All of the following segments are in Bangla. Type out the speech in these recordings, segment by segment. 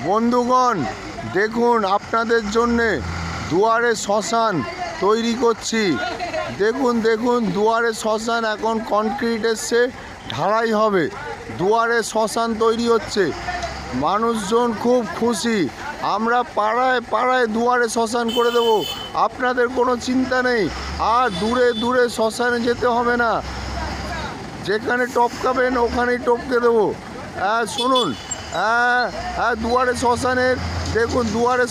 বন্ধুগণ, দেখুন আপনাদের জন্যে দুয়ারে শ্মশান তৈরি করছি। দেখুন দেখুন দুয়ারে শ্মশান এখন কনক্রিট এসছে, ঢালাই হবে, দুয়ারে শ্মশান তৈরি হচ্ছে। মানুষজন খুব খুশি। আমরা পাড়ায় পাড়ায় দুয়ারে শ্মশান করে দেব, আপনাদের কোনো চিন্তা নেই। আর দূরে দূরে শ্মশানে যেতে হবে না, যেখানে টপকাবেন ওখানেই টপকে দেবো। শুনুন, দুয়ারে শ্মশানের দেখুন, দুয়ারে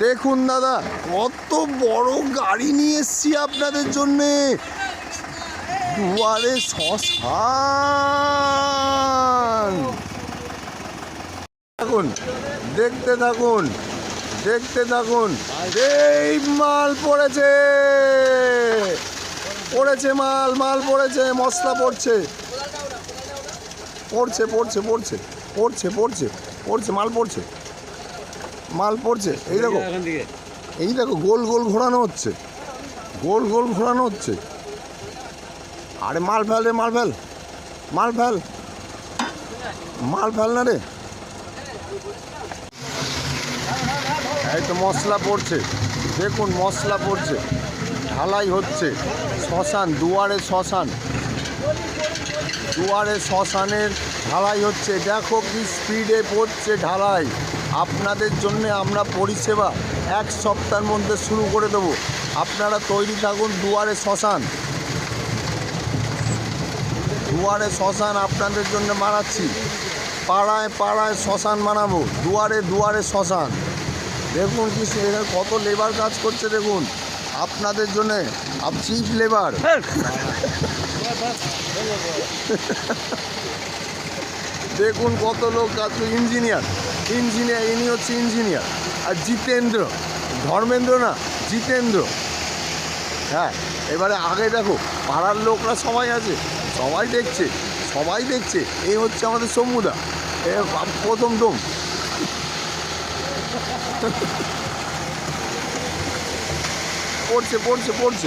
দেখুন দাদা, কত বড় গাড়ি নিয়ে এসছি আপনাদের জন্যে। দুয়ারে শ্মশান, থাকুন, দেখতে থাকুন, দেখতে থাকুন। এই মাল পড়েছে, পড়েছে মাল, মাল পড়েছে, মশলা পড়ছে, পড়ছে পড়ছে পড়ছে পড়ছে পড়ছে পড়ছে মাল পড়ছে, মাল পড়ছে। এই দেখো, এই দেখো, গোল গোল ঘোরানো হচ্ছে, গোল গোল ঘোরানো হচ্ছে। আরে মাল ফেল রে, মাল ফেল, মাল ফেল, মাল ফেল না রে। এই তো মশলা পড়ছে, দেখুন মশলা পড়ছে, ঢালাই হচ্ছে। শ্মশান, দুয়ারে শ্মশান, দুয়ারে শ্মশানের ঢালাই হচ্ছে। দেখো কি স্পিডে পড়ছে ঢালাই। আপনাদের জন্য আমরা পরিষেবা 1 সপ্তাহের মধ্যে শুরু করে দেব। আপনারা তৈরি থাকুন। দুয়ারে শ্মশান, দুয়ারে শ্মশান আপনাদের জন্য বানাচ্ছি। পাড়ায় পাড়ায় শ্মশান বানাবো, দুয়ারে দুয়ারে শ্মশান। দেখুন কি কত লেবার কাজ করছে, দেখুন আপনাদের জন্যে। চিফ লেবার, দেখুন কত লোক কাজ। ইঞ্জিনিয়ার, ইঞ্জিনিয়ার, ইনি হচ্ছে ইঞ্জিনিয়ার। আর জিতেন্দ্র, ধর্মেন্দ্র না, জিতেন্দ্র। হ্যাঁ, এবারে আগে দেখো, পাড়ার লোকরা সবাই আছে, সবাই দেখছে, সবাই দেখছে। এই হচ্ছে আমাদের সমুদা, প্রথম দম। পড়ছে পড়ছে পড়ছে।